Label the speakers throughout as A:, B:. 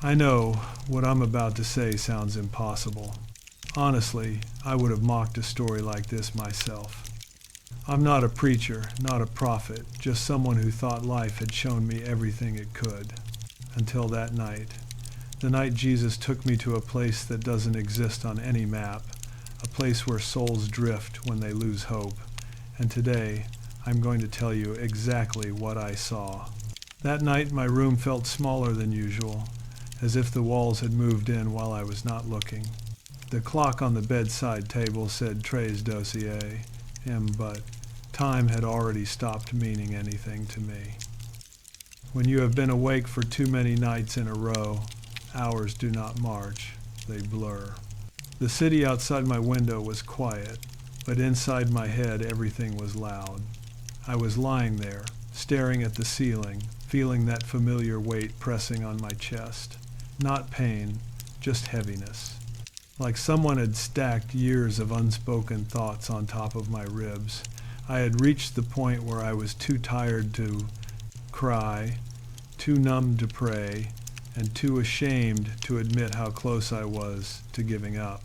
A: I know what I'm about to say sounds impossible. Honestly, I would have mocked a story like this myself. I'm not a preacher, not a prophet, just someone who thought life had shown me everything it could. Until that night. The night Jesus took me to a place that doesn't exist on any map, a place where souls drift when they lose hope. And today, I'm going to tell you exactly what I saw. That night, my room felt smaller than usual, as if the walls had moved in while I was not looking. The clock on the bedside table said Tres dossier, but time had already stopped meaning anything to me. When you have been awake for too many nights in a row, hours do not march, they blur. The city outside my window was quiet, but inside my head everything was loud. I was lying there, staring at the ceiling, feeling that familiar weight pressing on my chest. Not pain, just heaviness. Like someone had stacked years of unspoken thoughts on top of my ribs. I had reached the point where I was too tired to cry, too numb to pray, and too ashamed to admit how close I was to giving up.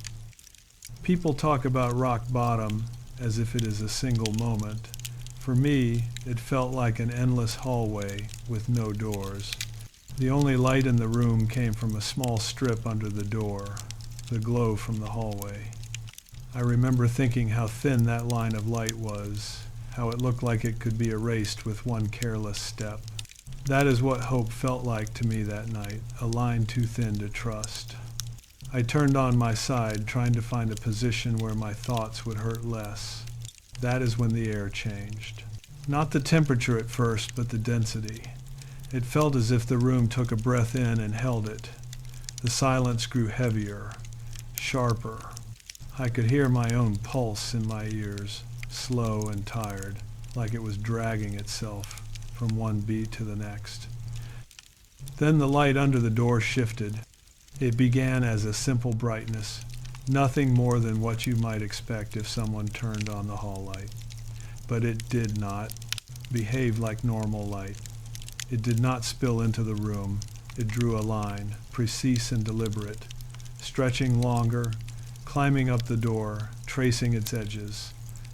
A: People talk about rock bottom as if it is a single moment. For me, it felt like an endless hallway with no doors. The only light in the room came from a small strip under the door, the glow from the hallway. I remember thinking how thin that line of light was, how it looked like it could be erased with one careless step. That is what hope felt like to me that night, a line too thin to trust. I turned on my side, trying to find a position where my thoughts would hurt less. That is when the air changed. Not the temperature at first, but the density. It felt as if the room took a breath in and held it. The silence grew heavier, sharper. I could hear my own pulse in my ears, slow and tired, like it was dragging itself from one beat to the next. Then the light under the door shifted. It began as a simple brightness, nothing more than what you might expect if someone turned on the hall light. But it did not behave like normal light. It did not spill into the room. It drew a line, precise and deliberate, stretching longer, climbing up the door, tracing its edges.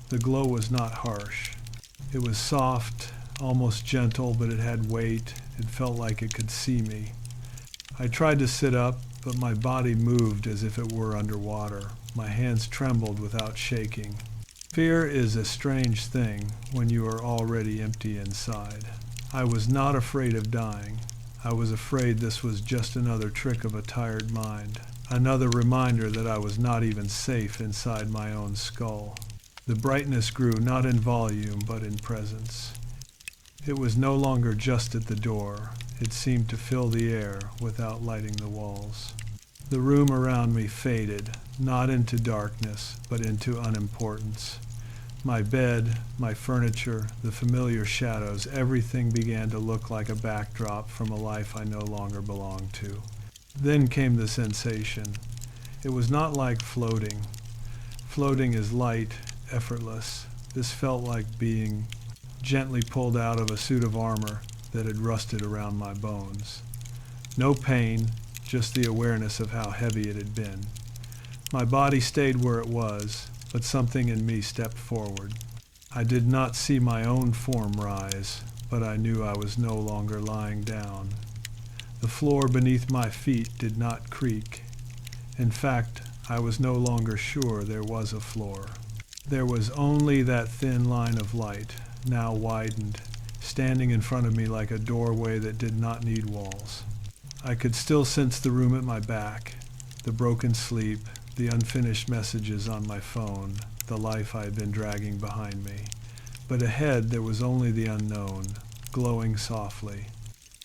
A: The glow was not harsh. It was soft, almost gentle, but it had weight. It felt like it could see me. I tried to sit up, but my body moved as if it were underwater. My hands trembled without shaking. Fear is a strange thing when you are already empty inside. I was not afraid of dying. I was afraid this was just another trick of a tired mind, another reminder that I was not even safe inside my own skull. The brightness grew not in volume but in presence. It was no longer just at the door. It seemed to fill the air without lighting the walls. The room around me faded, not into darkness, but into unimportance. My bed, my furniture, the familiar shadows, everything began to look like a backdrop from a life I no longer belonged to. Then came the sensation. It was not like floating. Floating is light, effortless. This felt like being gently pulled out of a suit of armor that had rusted around my bones. No pain, just the awareness of how heavy it had been. My body stayed where it was, but something in me stepped forward. I did not see my own form rise, but I knew I was no longer lying down. The floor beneath my feet did not creak. In fact, I was no longer sure there was a floor. There was only that thin line of light, now widened, standing in front of me like a doorway that did not need walls. I could still sense the room at my back, the broken sleep, the unfinished messages on my phone, the life I had been dragging behind me. But ahead there was only the unknown, glowing softly.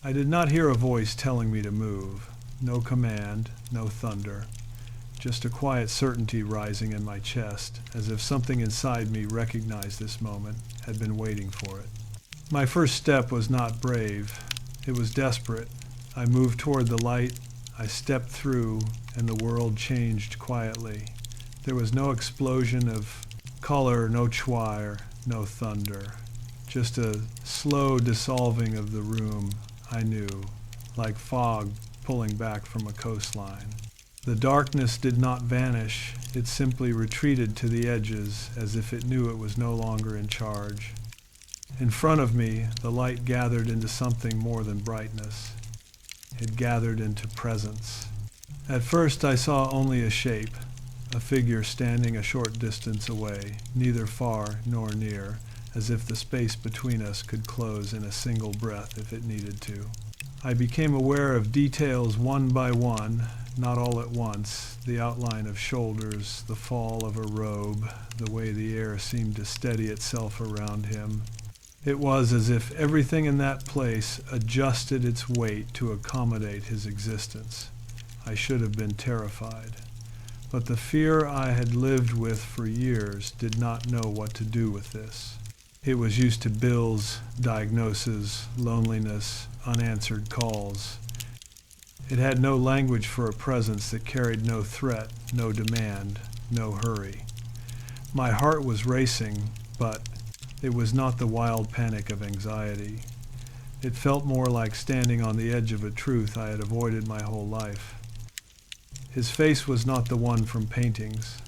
A: I did not hear a voice telling me to move. No command, no thunder. Just a quiet certainty rising in my chest, as if something inside me recognized this moment, had been waiting for it. My first step was not brave. It was desperate. I moved toward the light. I stepped through, and the world changed quietly. There was no explosion of color, no choir, no thunder. Just a slow dissolving of the room, I knew, like fog pulling back from a coastline. The darkness did not vanish, it simply retreated to the edges as if it knew it was no longer in charge. In front of me, the light gathered into something more than brightness. It gathered into presence. At first I saw only a shape, a figure standing a short distance away, neither far nor near, as if the space between us could close in a single breath if it needed to. I became aware of details one by one, not all at once, the outline of shoulders, the fall of a robe, the way the air seemed to steady itself around him. It was as if everything in that place adjusted its weight to accommodate his existence. I should have been terrified. But the fear I had lived with for years did not know what to do with this. It was used to bills, diagnoses, loneliness, unanswered calls. It had no language for a presence that carried no threat, no demand, no hurry. My heart was racing, but it was not the wild panic of anxiety. It felt more like standing on the edge of a truth I had avoided my whole life. His face was not the one from paintings.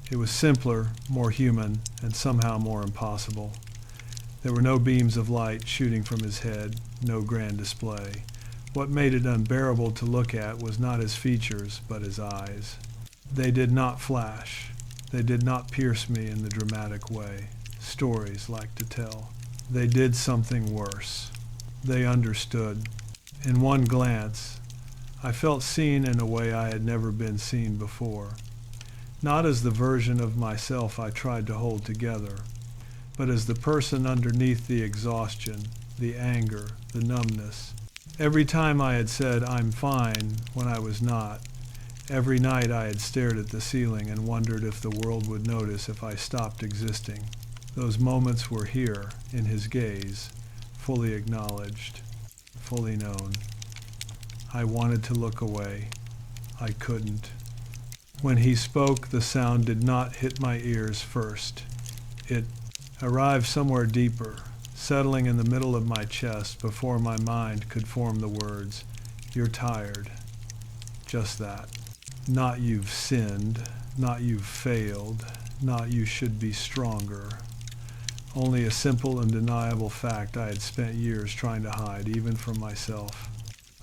A: It was simpler, more human, and somehow more impossible. There were no beams of light shooting from his head, no grand display. What made it unbearable to look at was not his features, but his eyes. They did not flash. They did not pierce me in the dramatic way stories like to tell. They did something worse. They understood. In one glance, I felt seen in a way I had never been seen before. Not as the version of myself I tried to hold together, but as the person underneath the exhaustion, the anger, the numbness. Every time I had said, "I'm fine," when I was not. Every night I had stared at the ceiling and wondered if the world would notice if I stopped existing. Those moments were here, in his gaze, fully acknowledged, fully known. I wanted to look away. I couldn't. When he spoke, the sound did not hit my ears first. It arrived somewhere deeper, settling in the middle of my chest before my mind could form the words, "You're tired." Just that. Not "you've sinned," not "you've failed," not "you should be stronger." Only a simple, undeniable fact I had spent years trying to hide, even from myself.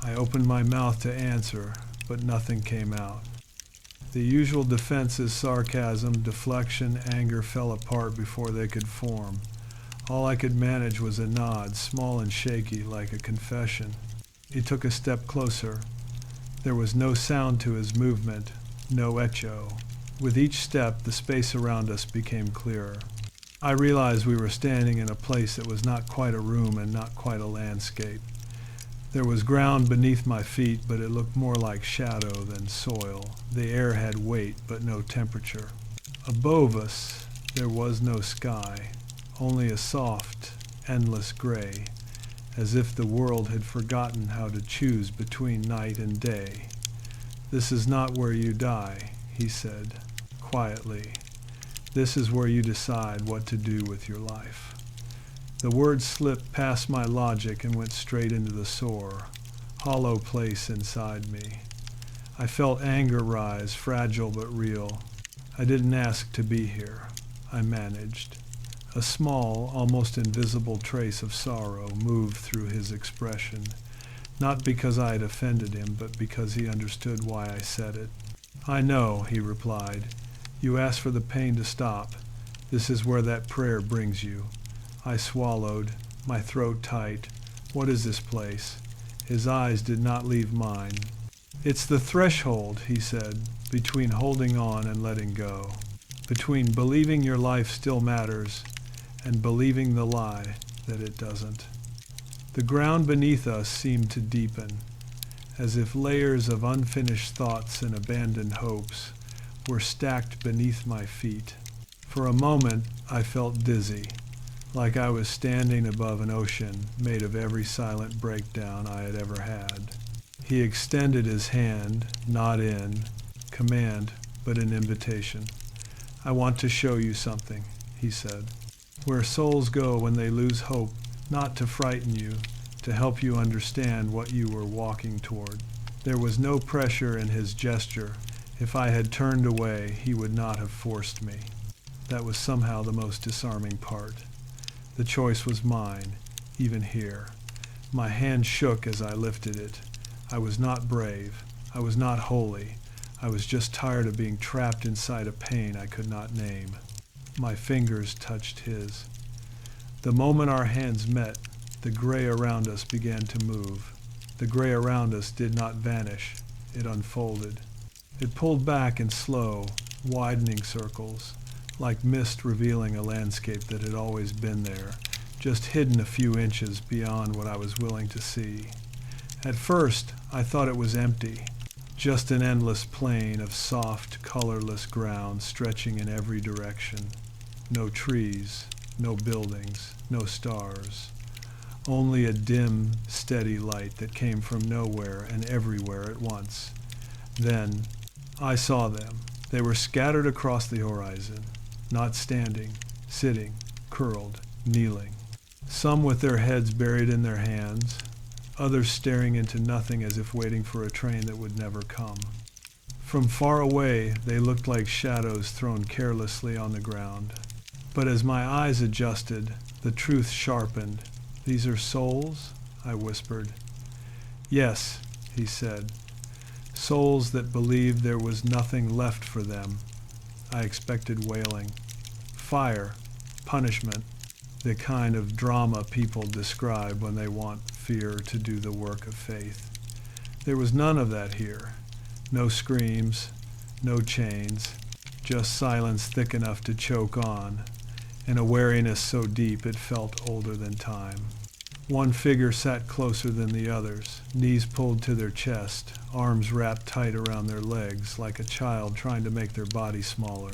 A: I opened my mouth to answer, but nothing came out. The usual defenses, sarcasm, deflection, anger fell apart before they could form. All I could manage was a nod, small and shaky, like a confession. He took a step closer. There was no sound to his movement, no echo. With each step, the space around us became clearer. I realized we were standing in a place that was not quite a room and not quite a landscape. There was ground beneath my feet, but it looked more like shadow than soil. The air had weight, but no temperature. Above us, there was no sky, only a soft, endless gray, as if the world had forgotten how to choose between night and day. "This is not where you die," he said, quietly. "This is where you decide what to do with your life." The words slipped past my logic and went straight into the sore, hollow place inside me. I felt anger rise, fragile but real. I didn't ask to be here. I managed. A small, almost invisible trace of sorrow moved through his expression, not because I had offended him, but because he understood why I said it. "I know," he replied. "You asked for the pain to stop. This is where that prayer brings you." I swallowed, my throat tight. "What is this place?" His eyes did not leave mine. "It's the threshold," he said, "between holding on and letting go, between believing your life still matters and believing the lie that it doesn't." The ground beneath us seemed to deepen, as if layers of unfinished thoughts and abandoned hopes were stacked beneath my feet. For a moment, I felt dizzy, like I was standing above an ocean made of every silent breakdown I had ever had. He extended his hand, not in command, but an invitation. "I want to show you something," he said. "Where souls go when they lose hope, not to frighten you, to help you understand what you were walking toward." There was no pressure in his gesture. If I had turned away, he would not have forced me. That was somehow the most disarming part. The choice was mine, even here. My hand shook as I lifted it. I was not brave. I was not holy. I was just tired of being trapped inside a pain I could not name. My fingers touched his. The moment our hands met, the gray around us began to move. The gray around us did not vanish. It unfolded. It pulled back in slow, widening circles, like mist revealing a landscape that had always been there, just hidden a few inches beyond what I was willing to see. At first, I thought it was empty, just an endless plain of soft, colorless ground stretching in every direction. No trees, no buildings, no stars. Only a dim, steady light that came from nowhere and everywhere at once. Then, I saw them. They were scattered across the horizon, not standing, sitting, curled, kneeling. Some with their heads buried in their hands, others staring into nothing as if waiting for a train that would never come. From far away, they looked like shadows thrown carelessly on the ground. But as my eyes adjusted, the truth sharpened. "These are souls?" I whispered. "Yes," he said. "Souls that believed there was nothing left for them." I expected wailing. Fire, punishment, the kind of drama people describe when they want fear to do the work of faith. There was none of that here. No screams, no chains, just silence thick enough to choke on, and a wariness so deep it felt older than time. One figure sat closer than the others, knees pulled to their chest, arms wrapped tight around their legs, like a child trying to make their body smaller.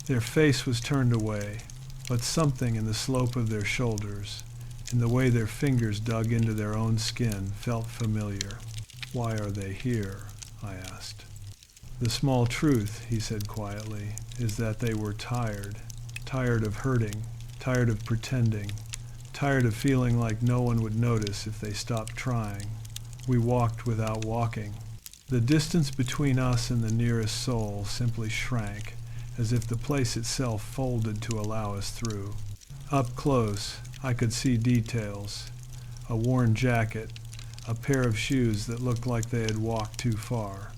A: Their face was turned away, but something in the slope of their shoulders, in the way their fingers dug into their own skin, felt familiar. "Why are they here?" I asked. "The small truth," he said quietly, "is that they were tired. Tired of hurting, tired of pretending, tired of feeling like no one would notice if they stopped trying. We walked without walking. The distance between us and the nearest soul simply shrank, as if the place itself folded to allow us through. Up close, I could see details: a worn jacket, a pair of shoes that looked like they had walked too far,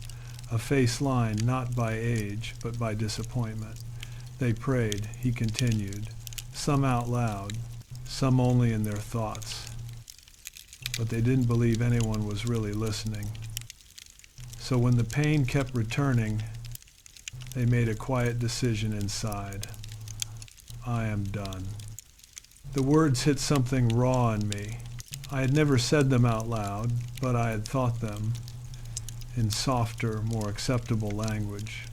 A: a face lined not by age, but by disappointment. They prayed," he continued, "some out loud, some only in their thoughts. But they didn't believe anyone was really listening. So when the pain kept returning, they made a quiet decision inside. I am done." The words hit something raw in me. I had never said them out loud, but I had thought them in softer, more acceptable language.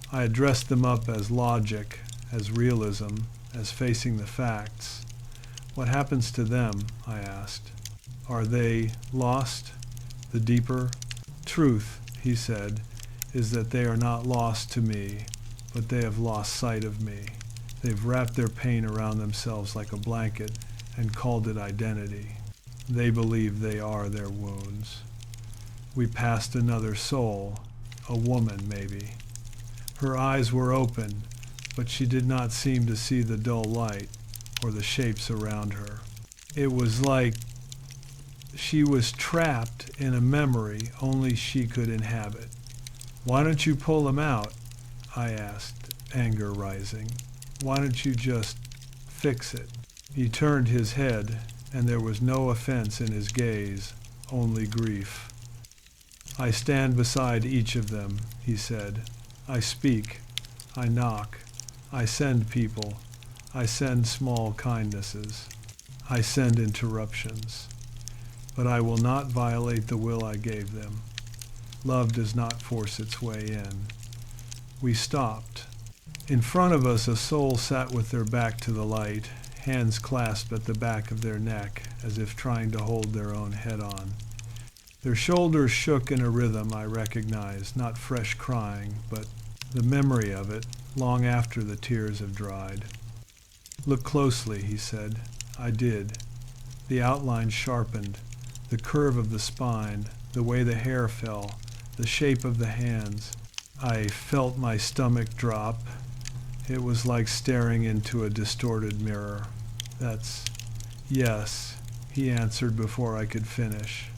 A: I had dressed them up as logic, as realism, as facing the facts. "What happens to them?" I asked. "Are they lost?" The deeper truth, he said, is that they are not lost to me, but they have lost sight of me. They've wrapped their pain around themselves like a blanket and called it identity. They believe they are their wounds. We passed another soul, a woman maybe. Her eyes were open, but she did not seem to see the dull light or the shapes around her. It was like she was trapped in a memory only she could inhabit. "Why don't you pull them out?" I asked, anger rising. "Why don't you just fix it?" He turned his head, and there was no offense in his gaze, only grief. "I stand beside each of them," he said. "I speak, I knock, I send people, I send small kindnesses, I send interruptions. But I will not violate the will I gave them. Love does not force its way in." We stopped. In front of us, a soul sat with their back to the light, hands clasped at the back of their neck, as if trying to hold their own head on. Their shoulders shook in a rhythm I recognized, not fresh crying, but the memory of it, long after the tears have dried. "Look closely," he said. I did. The outline sharpened, the curve of the spine, the way the hair fell, the shape of the hands. I felt my stomach drop. It was like staring into a distorted mirror. Yes, he answered before I could finish.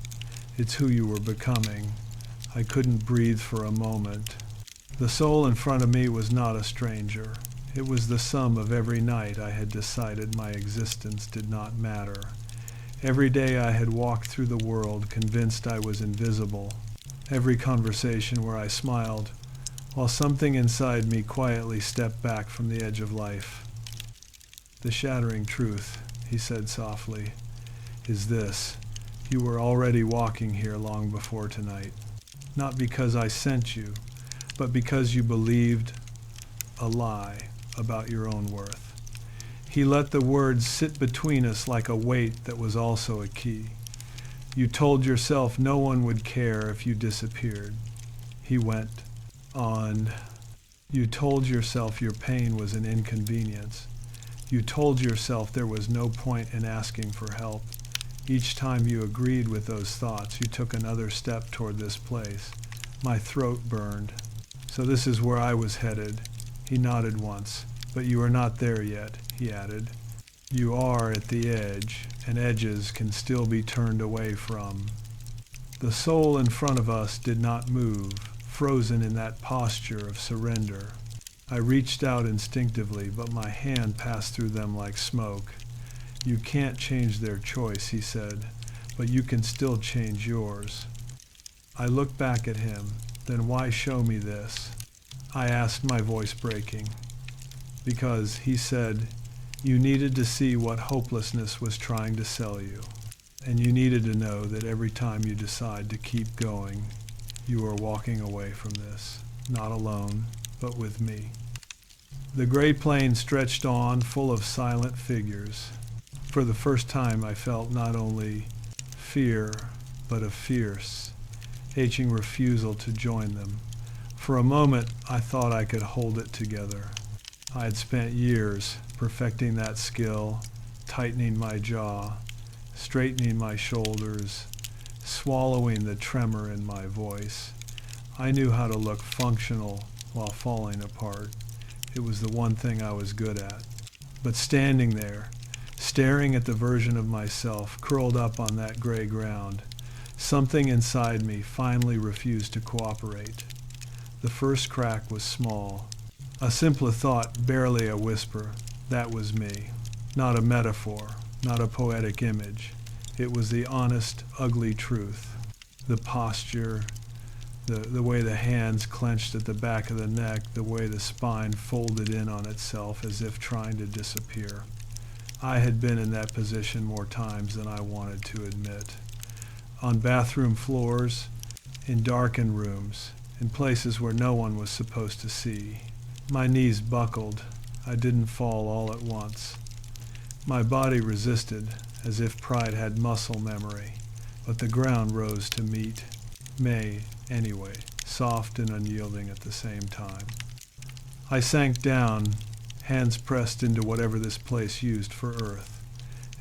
A: It's who you were becoming. I couldn't breathe for a moment. The soul in front of me was not a stranger. It was the sum of every night I had decided my existence did not matter. Every day I had walked through the world convinced I was invisible. Every conversation where I smiled, while something inside me quietly stepped back from the edge of life. The shattering truth, he said softly, is this. You were already walking here long before tonight. Not because I sent you, but because you believed a lie about your own worth. He let the words sit between us like a weight that was also a key. You told yourself no one would care if you disappeared. He went on. You told yourself your pain was an inconvenience. You told yourself there was no point in asking for help. Each time you agreed with those thoughts, you took another step toward this place. My throat burned. So this is where I was headed. He nodded once. But you are not there yet, he added. You are at the edge, and edges can still be turned away from. The soul in front of us did not move, frozen in that posture of surrender. I reached out instinctively, but my hand passed through them like smoke. You can't change their choice, he said, but you can still change yours. I looked back at him. Then why show me this? I asked, my voice breaking. Because, he said, you needed to see what hopelessness was trying to sell you. And you needed to know that every time you decide to keep going, you are walking away from this, not alone, but with me. The gray plain stretched on, full of silent figures. For the first time I felt not only fear, but a fierce, aching refusal to join them. For a moment I thought I could hold it together. I had spent years perfecting that skill, tightening my jaw, straightening my shoulders, swallowing the tremor in my voice. I knew how to look functional while falling apart. It was the one thing I was good at. But standing there, staring at the version of myself curled up on that gray ground, something inside me finally refused to cooperate. The first crack was small. A simple thought, barely a whisper. That was me. Not a metaphor, not a poetic image. It was the honest, ugly truth. The posture, the way the hands clenched at the back of the neck, the way the spine folded in on itself as if trying to disappear. I had been in that position more times than I wanted to admit. On bathroom floors, in darkened rooms, in places where no one was supposed to see. My knees buckled. I didn't fall all at once. My body resisted, as if pride had muscle memory, but the ground rose to meet me anyway, soft and unyielding at the same time. I sank down, hands pressed into whatever this place used for earth.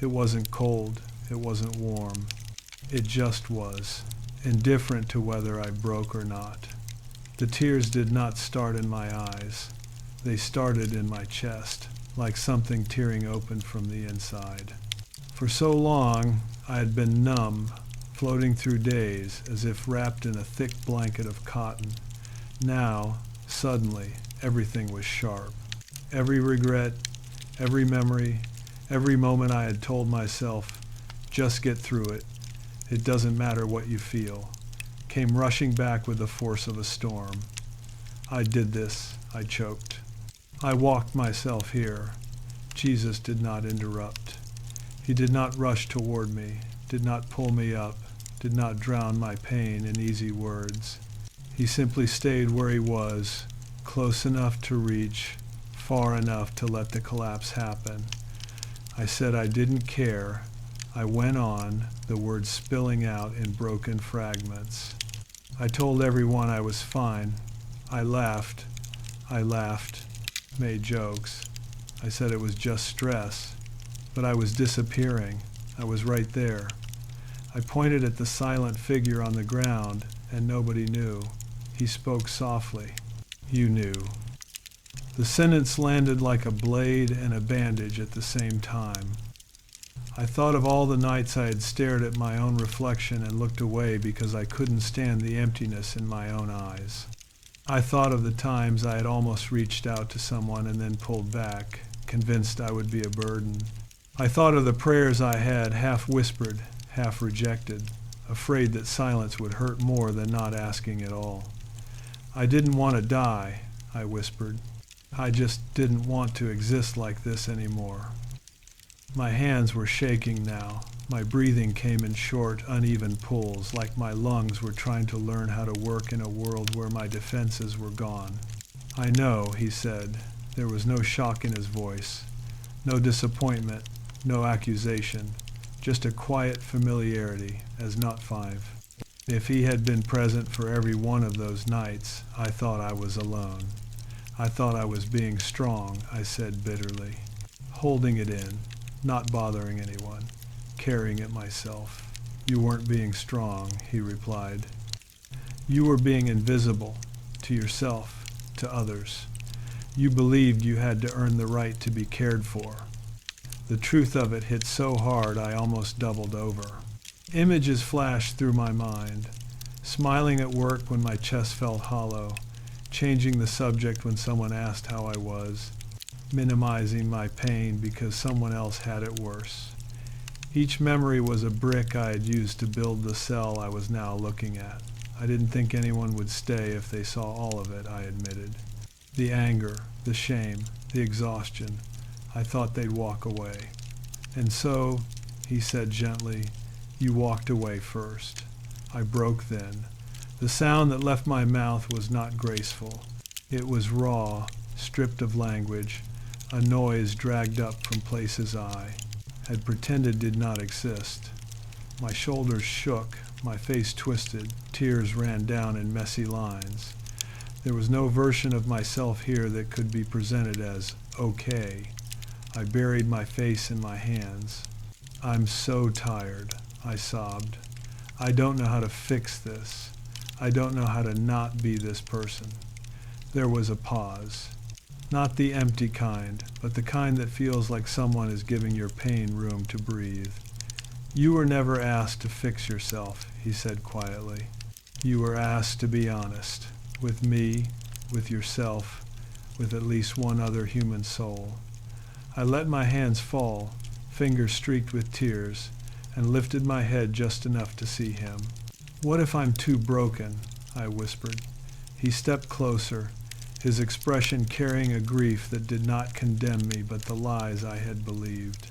A: It wasn't cold, it wasn't warm. It just was, indifferent to whether I broke or not. The tears did not start in my eyes. They started in my chest, like something tearing open from the inside. For so long, I had been numb, floating through days as if wrapped in a thick blanket of cotton. Now, suddenly, everything was sharp. Every regret, every memory, every moment I had told myself, just get through it. It doesn't matter what you feel, came rushing back with the force of a storm. I did this, I choked. I walked myself here. Jesus did not interrupt. He did not rush toward me, did not pull me up, did not drown my pain in easy words. He simply stayed where he was, close enough to reach, far enough to let the collapse happen. I said I didn't care. I went on, the words spilling out in broken fragments. I told everyone I was fine. I laughed, made jokes. I said it was just stress, but I was disappearing. I was right there. I pointed at the silent figure on the ground, and nobody knew. He spoke softly. You knew. The sentence landed like a blade and a bandage at the same time. I thought of all the nights I had stared at my own reflection and looked away because I couldn't stand the emptiness in my own eyes. I thought of the times I had almost reached out to someone and then pulled back, convinced I would be a burden. I thought of the prayers I had half whispered, half rejected, afraid that silence would hurt more than not asking at all. I didn't want to die, I whispered. I just didn't want to exist like this anymore. My hands were shaking now. My breathing came in short, uneven pulls, like my lungs were trying to learn how to work in a world where my defenses were gone. I know, he said. There was no shock in his voice, no disappointment, no accusation, just a quiet familiarity, as not 5. If he had been present for every one of those nights, I thought I was alone. I thought I was being strong, I said bitterly, holding it in, not bothering anyone, carrying it myself. You weren't being strong, he replied. You were being invisible, to yourself, to others. You believed you had to earn the right to be cared for. The truth of it hit so hard I almost doubled over. Images flashed through my mind, smiling at work when my chest felt hollow, changing the subject when someone asked how I was, minimizing my pain because someone else had it worse. Each memory was a brick I had used to build the cell I was now looking at. I didn't think anyone would stay if they saw all of it, I admitted. The anger, the shame, the exhaustion. I thought they'd walk away. And so, he said gently, you walked away first. I broke then. The sound that left my mouth was not graceful. It was raw, stripped of language, a noise dragged up from places I had pretended did not exist. My shoulders shook, my face twisted, tears ran down in messy lines. There was no version of myself here that could be presented as okay. I buried my face in my hands. I'm so tired, I sobbed. I don't know how to fix this. I don't know how to not be this person. There was a pause. Not the empty kind, but the kind that feels like someone is giving your pain room to breathe. You were never asked to fix yourself, he said quietly. You were asked to be honest, with me, with yourself, with at least one other human soul. I let my hands fall, fingers streaked with tears, and lifted my head just enough to see him. What if I'm too broken? I whispered. He stepped closer, his expression carrying a grief that did not condemn me but the lies I had believed.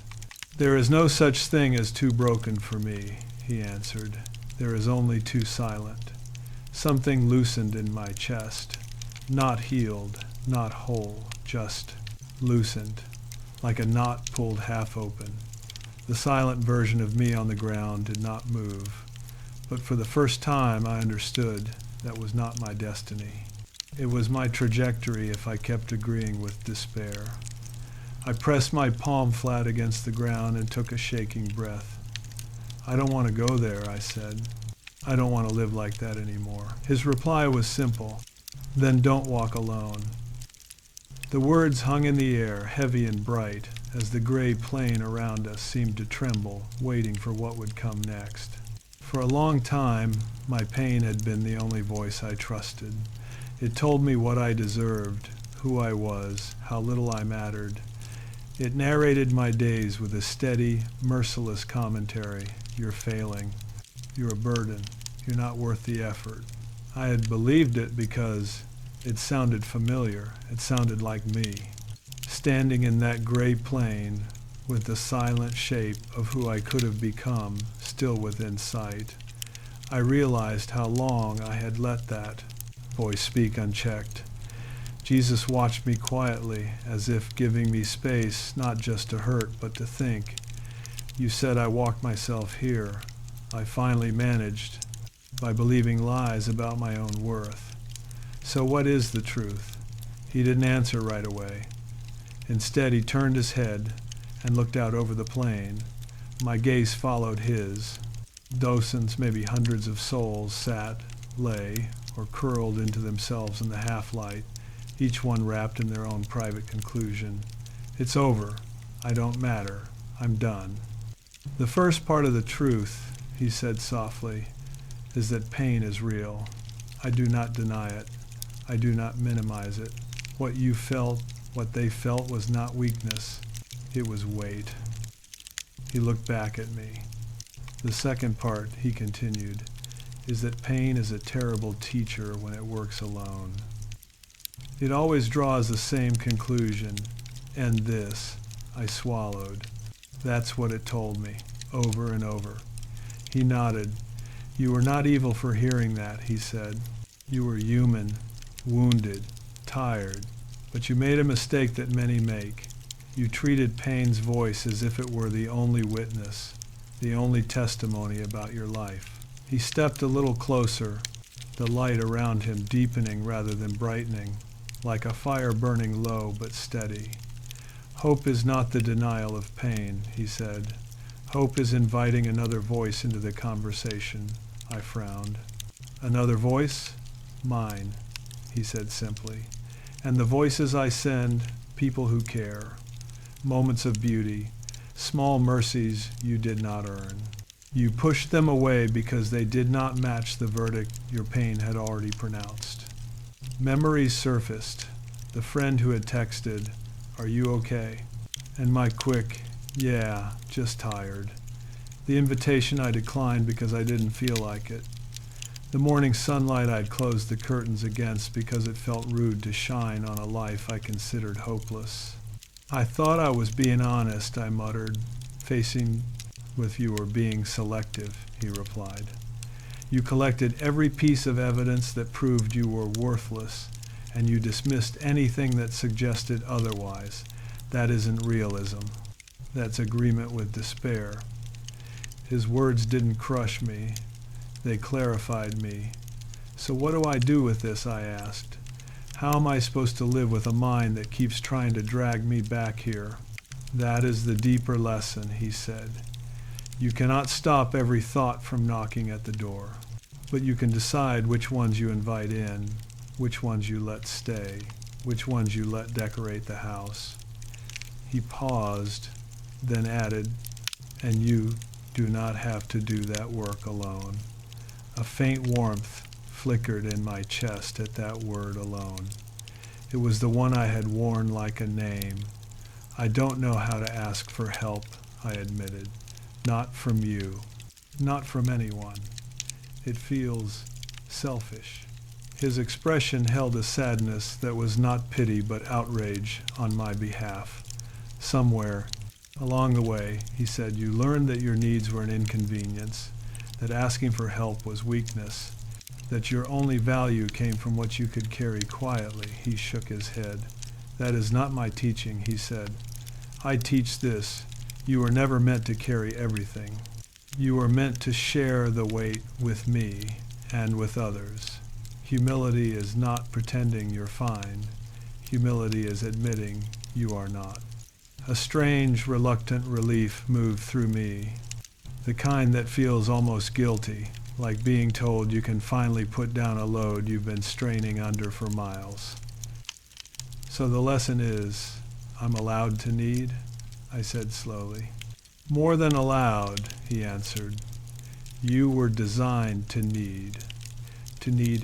A: There is no such thing as too broken for me, he answered. There is only too silent. Something loosened in my chest, not healed, not whole, just loosened, like a knot pulled half open. The silent version of me on the ground did not move, but for the first time I understood that was not my destiny. It was my trajectory if I kept agreeing with despair. I pressed my palm flat against the ground and took a shaking breath. I don't want to go there, I said. I don't want to live like that anymore. His reply was simple. Then don't walk alone. The words hung in the air, heavy and bright, as the gray plain around us seemed to tremble, waiting for what would come next. For a long time, my pain had been the only voice I trusted. It told me what I deserved, who I was, how little I mattered. It narrated my days with a steady, merciless commentary. You're failing. You're a burden. You're not worth the effort. I had believed it because it sounded familiar. It sounded like me. Standing in that gray plain with the silent shape of who I could have become still within sight, I realized how long I had let that voice speak unchecked. Jesus watched me quietly, as if giving me space not just to hurt, but to think. You said I walked myself here. I finally managed by believing lies about my own worth. So what is the truth? He didn't answer right away. Instead, he turned his head and looked out over the plain. My gaze followed his. Dozens, maybe hundreds of souls sat, lay, or curled into themselves in the half-light, each one wrapped in their own private conclusion. It's over. I don't matter. I'm done. The first part of the truth, he said softly, is that pain is real. I do not deny it. I do not minimize it. What you felt, what they felt was not weakness. It was weight. He looked back at me. The second part, he continued, is that pain is a terrible teacher when it works alone. It always draws the same conclusion. And this, I swallowed. That's what it told me, over and over. He nodded. You were not evil for hearing that, he said. You were human, wounded, tired, but you made a mistake that many make. You treated pain's voice as if it were the only witness, the only testimony about your life. He stepped a little closer, the light around him deepening rather than brightening, like a fire burning low but steady. Hope is not the denial of pain, he said. Hope is inviting another voice into the conversation. I frowned. Another voice? Mine, he said simply. And the voices I send, people who care. Moments of beauty, small mercies you did not earn. You pushed them away because they did not match the verdict your pain had already pronounced. Memories surfaced. The friend who had texted, "Are you okay?" And my quick, "Yeah, just tired." The invitation I declined because I didn't feel like it. The morning sunlight I'd closed the curtains against because it felt rude to shine on a life I considered hopeless. I thought I was being honest, I muttered. Facing with you or being selective, he replied. You collected every piece of evidence that proved you were worthless, and you dismissed anything that suggested otherwise. That isn't realism. That's agreement with despair. His words didn't crush me. They clarified me. So what do I do with this, I asked. How am I supposed to live with a mind that keeps trying to drag me back here? That is the deeper lesson, he said. You cannot stop every thought from knocking at the door, but you can decide which ones you invite in, which ones you let stay, which ones you let decorate the house. He paused, then added, and you do not have to do that work alone. A faint warmth flickered in my chest at that word alone. It was the one I had worn like a name. I don't know how to ask for help, I admitted. Not from you, not from anyone. It feels selfish. His expression held a sadness that was not pity but outrage on my behalf. Somewhere along the way, he said, you learned that your needs were an inconvenience, that asking for help was weakness, that your only value came from what you could carry quietly. He shook his head. That is not my teaching, he said. I teach this. You were never meant to carry everything. You were meant to share the weight with me and with others. Humility is not pretending you're fine. Humility is admitting you are not. A strange, reluctant relief moved through me, the kind that feels almost guilty, like being told you can finally put down a load you've been straining under for miles. So the lesson is, I'm allowed to need, I said slowly. More than allowed, he answered. You were designed to need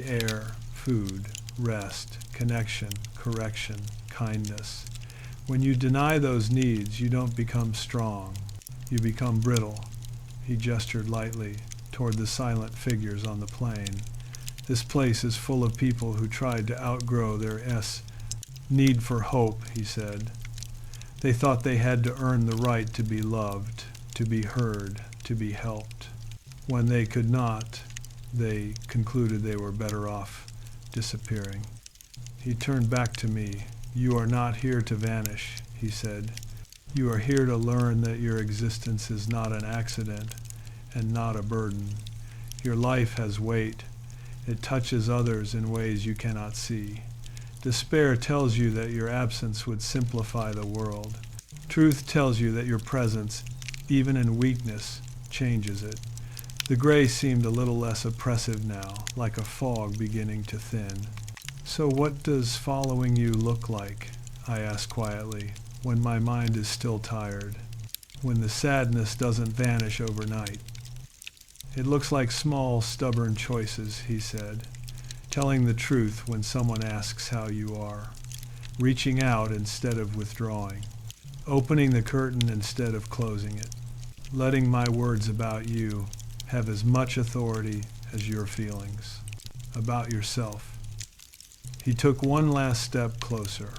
A: air, food, rest, connection, correction, kindness. When you deny those needs, you don't become strong. You become brittle. He gestured lightly toward the silent figures on the plain. This place is full of people who tried to outgrow their need for hope, he said. They thought they had to earn the right to be loved, to be heard, to be helped. When they could not, they concluded they were better off disappearing. He turned back to me. You are not here to vanish, he said. You are here to learn that your existence is not an accident and not a burden. Your life has weight. It touches others in ways you cannot see. Despair tells you that your absence would simplify the world. Truth tells you that your presence, even in weakness, changes it. The gray seemed a little less oppressive now, like a fog beginning to thin. "So what does following you look like?" I asked quietly, "when my mind is still tired, when the sadness doesn't vanish overnight?" "It looks like small, stubborn choices," he said. "Telling the truth when someone asks how you are. Reaching out instead of withdrawing. Opening the curtain instead of closing it. Letting my words about you have as much authority as your feelings. About yourself." He took one last step closer.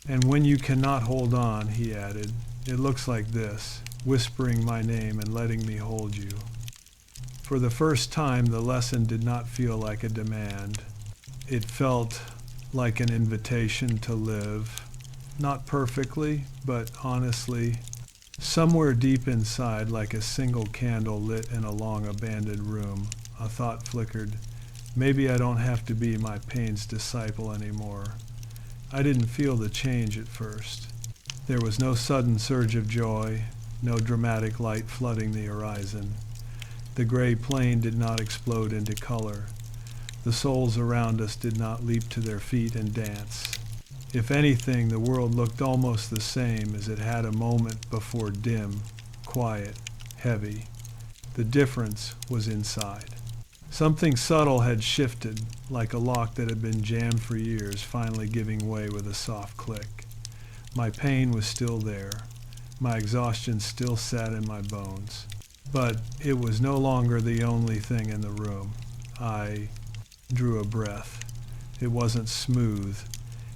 A: "And when you cannot hold on," he added, "it looks like this, whispering my name and letting me hold you." For the first time, the lesson did not feel like a demand. It felt like an invitation to live, not perfectly, but honestly. Somewhere deep inside, like a single candle lit in a long abandoned room, a thought flickered, maybe I don't have to be my pain's disciple anymore. I didn't feel the change at first. There was no sudden surge of joy, no dramatic light flooding the horizon. The gray plain did not explode into color. The souls around us did not leap to their feet and dance. If anything, the world looked almost the same as it had a moment before, dim, quiet, heavy. The difference was inside. Something subtle had shifted, like a lock that had been jammed for years, finally giving way with a soft click. My pain was still there. My exhaustion still sat in my bones. But it was no longer the only thing in the room. I drew a breath. It wasn't smooth.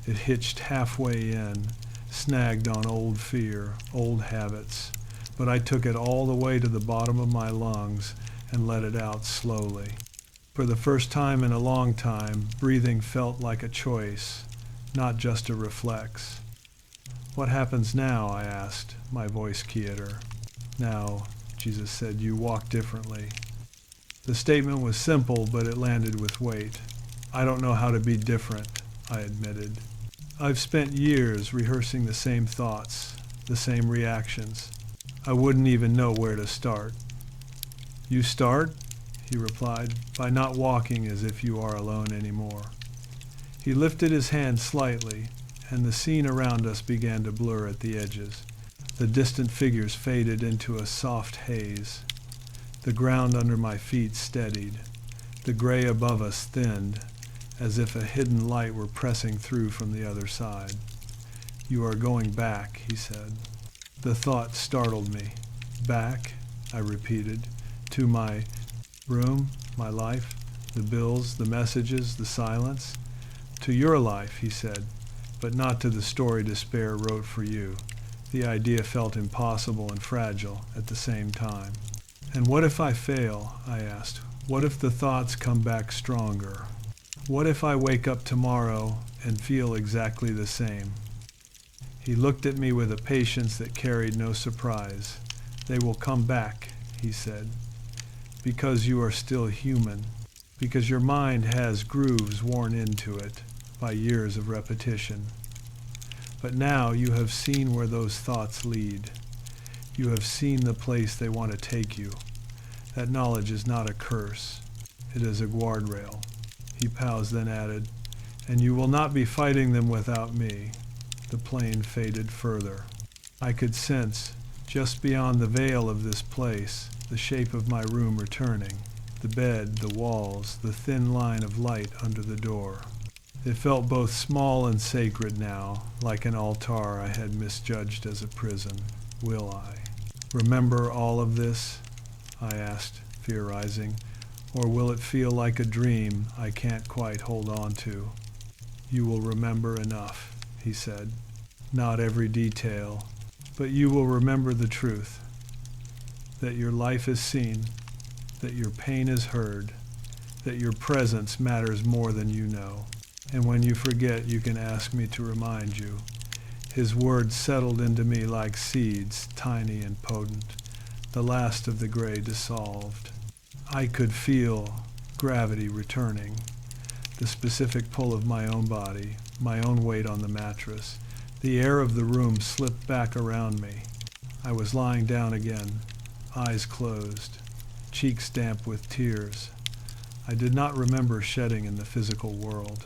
A: It hitched halfway in, snagged on old fear, old habits. But I took it all the way to the bottom of my lungs and let it out slowly. For the first time in a long time, breathing felt like a choice, not just a reflex. "What happens now?" I asked, my voice quieter. "Now," Jesus said, "you walk differently." The statement was simple, but it landed with weight. "I don't know how to be different," I admitted. "I've spent years rehearsing the same thoughts, the same reactions. I wouldn't even know where to start." "You start," he replied, "by not walking as if you are alone anymore." He lifted his hand slightly, and the scene around us began to blur at the edges. The distant figures faded into a soft haze. The ground under my feet steadied. The gray above us thinned, as if a hidden light were pressing through from the other side. "You are going back," he said. The thought startled me. "Back," I repeated, "to my room, my life, the bills, the messages, the silence." "To your life," he said, "but not to the story despair wrote for you." The idea felt impossible and fragile at the same time. "And what if I fail?" I asked. "What if the thoughts come back stronger? What if I wake up tomorrow and feel exactly the same?" He looked at me with a patience that carried no surprise. "They will come back," he said, "because you are still human, because your mind has grooves worn into it by years of repetition. But now you have seen where those thoughts lead. You have seen the place they want to take you. That knowledge is not a curse. It is a guardrail." He paused, then added, "And you will not be fighting them without me." The plane faded further. I could sense, just beyond the veil of this place, the shape of my room returning. The bed, the walls, the thin line of light under the door. It felt both small and sacred now, like an altar I had misjudged as a prison. Will I remember all of this? I asked, fear rising. Or will it feel like a dream I can't quite hold on to? "You will remember enough," he said. "Not every detail, but you will remember the truth. That your life is seen, that your pain is heard, that your presence matters more than you know. And when you forget, you can ask me to remind you." His words settled into me like seeds, tiny and potent. The last of the gray dissolved. I could feel gravity returning, the specific pull of my own body, my own weight on the mattress. The air of the room slipped back around me. I was lying down again, eyes closed, cheeks damp with tears. I did not remember shedding in the physical world.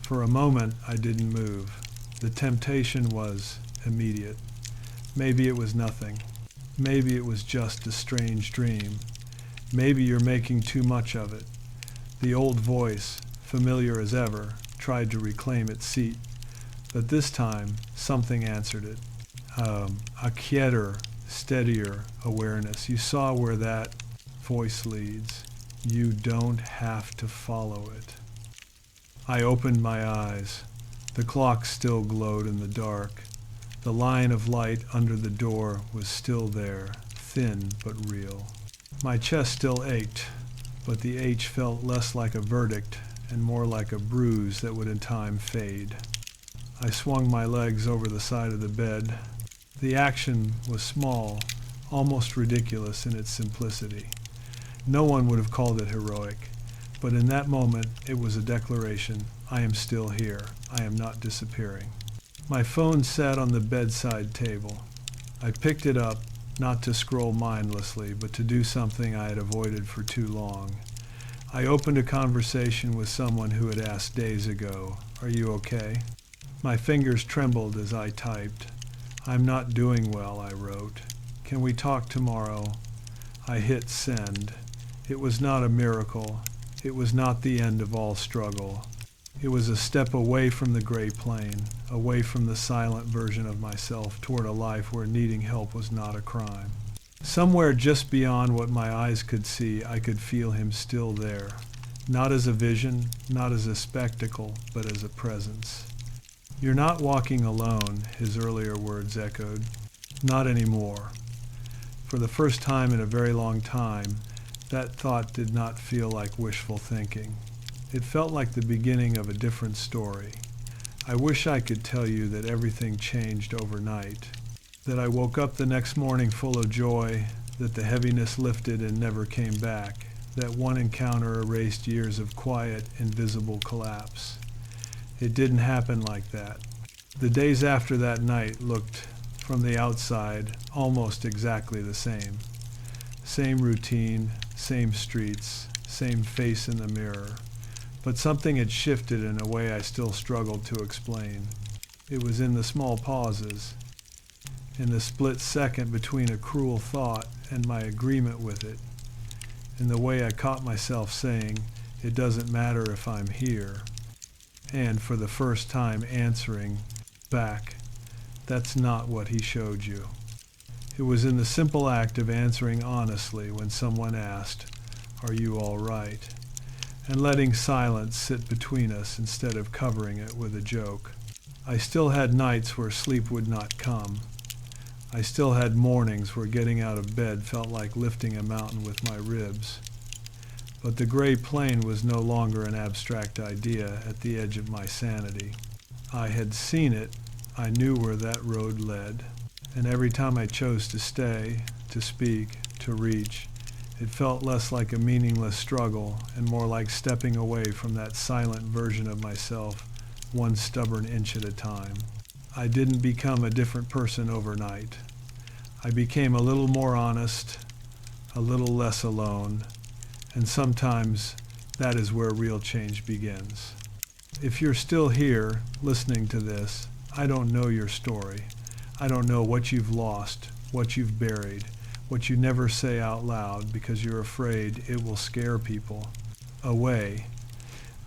A: For a moment, I didn't move. The temptation was immediate. Maybe it was nothing. Maybe it was just a strange dream. Maybe you're making too much of it. The old voice, familiar as ever, tried to reclaim its seat. But this time, something answered it. A quieter, steadier awareness. You saw where that voice leads. You don't have to follow it. I opened my eyes. The clock still glowed in the dark. The line of light under the door was still there, thin but real. My chest still ached, but the ache felt less like a verdict and more like a bruise that would in time fade. I swung my legs over the side of the bed. The action was small, almost ridiculous in its simplicity. No one would have called it heroic, but in that moment it was a declaration. I am still here. I am not disappearing. My phone sat on the bedside table. I picked it up, not to scroll mindlessly, but to do something I had avoided for too long. I opened a conversation with someone who had asked days ago, "Are you okay?" My fingers trembled as I typed. "I'm not doing well," I wrote. "Can we talk tomorrow?" I hit send. It was not a miracle. It was not the end of all struggle. It was a step away from the gray plane, away from the silent version of myself toward a life where needing help was not a crime. Somewhere just beyond what my eyes could see, I could feel him still there. Not as a vision, not as a spectacle, but as a presence. "You're not walking alone," his earlier words echoed. Not anymore. For the first time in a very long time, that thought did not feel like wishful thinking. It felt like the beginning of a different story. I wish I could tell you that everything changed overnight, that I woke up the next morning full of joy, that the heaviness lifted and never came back, that one encounter erased years of quiet, invisible collapse. It didn't happen like that. The days after that night looked, from the outside, almost exactly the same. Same routine, same streets, same face in the mirror. But something had shifted in a way I still struggled to explain. It was in the small pauses, in the split second between a cruel thought and my agreement with it, in the way I caught myself saying, "It doesn't matter if I'm here," and for the first time answering back, "That's not what he showed you." It was in the simple act of answering honestly when someone asked, "Are you all right?" and letting silence sit between us instead of covering it with a joke. I still had nights where sleep would not come. I still had mornings where getting out of bed felt like lifting a mountain with my ribs. But the gray plane was no longer an abstract idea at the edge of my sanity. I had seen it. I knew where that road led. And every time I chose to stay, to speak, to reach, it felt less like a meaningless struggle and more like stepping away from that silent version of myself, one stubborn inch at a time. I didn't become a different person overnight. I became a little more honest, a little less alone, and sometimes that is where real change begins. If you're still here, listening to this, I don't know your story. I don't know what you've lost, what you've buried, what you never say out loud because you're afraid it will scare people away.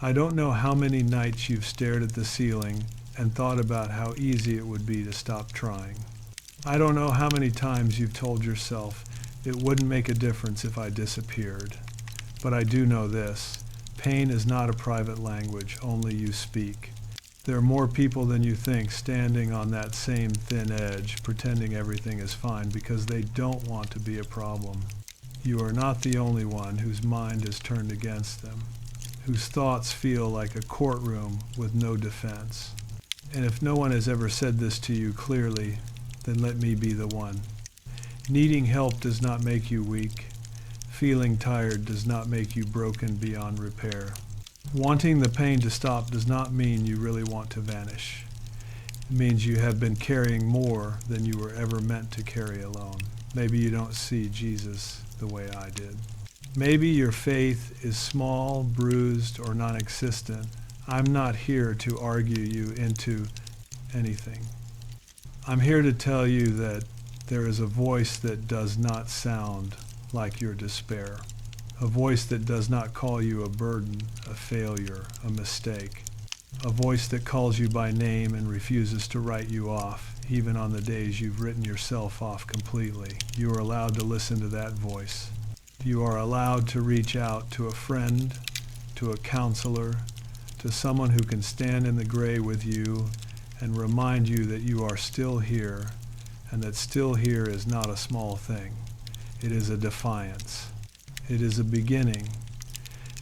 A: I don't know how many nights you've stared at the ceiling and thought about how easy it would be to stop trying. I don't know how many times you've told yourself it wouldn't make a difference if I disappeared. But I do know this: pain is not a private language only you speak. There are more people than you think standing on that same thin edge, pretending everything is fine because they don't want to be a problem. You are not the only one whose mind is turned against them, whose thoughts feel like a courtroom with no defense. And if no one has ever said this to you clearly, then let me be the one. Needing help does not make you weak. Feeling tired does not make you broken beyond repair. Wanting the pain to stop does not mean you really want to vanish. It means you have been carrying more than you were ever meant to carry alone. Maybe you don't see Jesus the way I did. Maybe your faith is small, bruised, or non-existent. I'm not here to argue you into anything. I'm here to tell you that there is a voice that does not sound like your despair. A voice that does not call you a burden, a failure, a mistake. A voice that calls you by name and refuses to write you off, even on the days you've written yourself off completely. You are allowed to listen to that voice. You are allowed to reach out to a friend, to a counselor, to someone who can stand in the gray with you and remind you that you are still here, and that still here is not a small thing. It is a defiance. It is a beginning.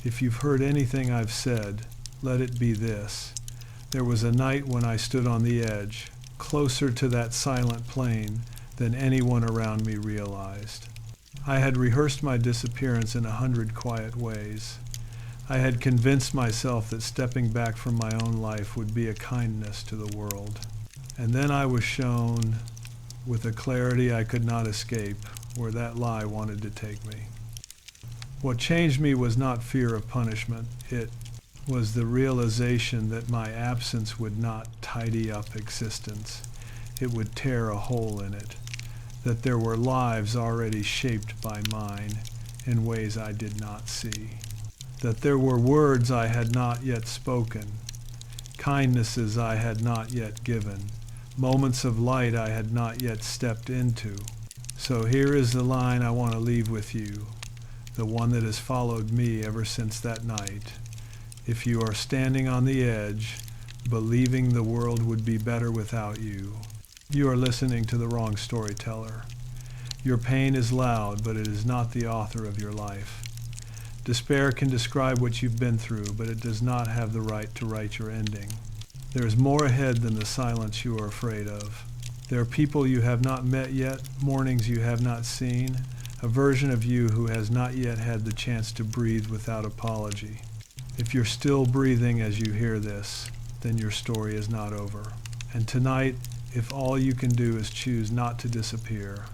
A: If you've heard anything I've said, let it be this. There was a night when I stood on the edge, closer to that silent plane than anyone around me realized. I had rehearsed my disappearance in 100 quiet ways. I had convinced myself that stepping back from my own life would be a kindness to the world. And then I was shown, with a clarity I could not escape, where that lie wanted to take me. What changed me was not fear of punishment. It was the realization that my absence would not tidy up existence. It would tear a hole in it. That there were lives already shaped by mine in ways I did not see. That there were words I had not yet spoken, kindnesses I had not yet given, moments of light I had not yet stepped into. So here is the line I want to leave with you, the one that has followed me ever since that night. If you are standing on the edge, believing the world would be better without you, you are listening to the wrong storyteller. Your pain is loud, but it is not the author of your life. Despair can describe what you've been through, but it does not have the right to write your ending. There is more ahead than the silence you are afraid of. There are people you have not met yet, mornings you have not seen, a version of you who has not yet had the chance to breathe without apology. If you're still breathing as you hear this, then your story is not over. And tonight, if all you can do is choose not to disappear,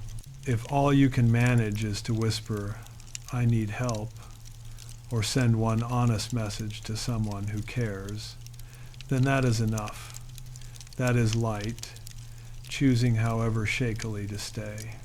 A: if all you can manage is to whisper, "I need help," or send one honest message to someone who cares, then that is enough. That is light, choosing however shakily to stay.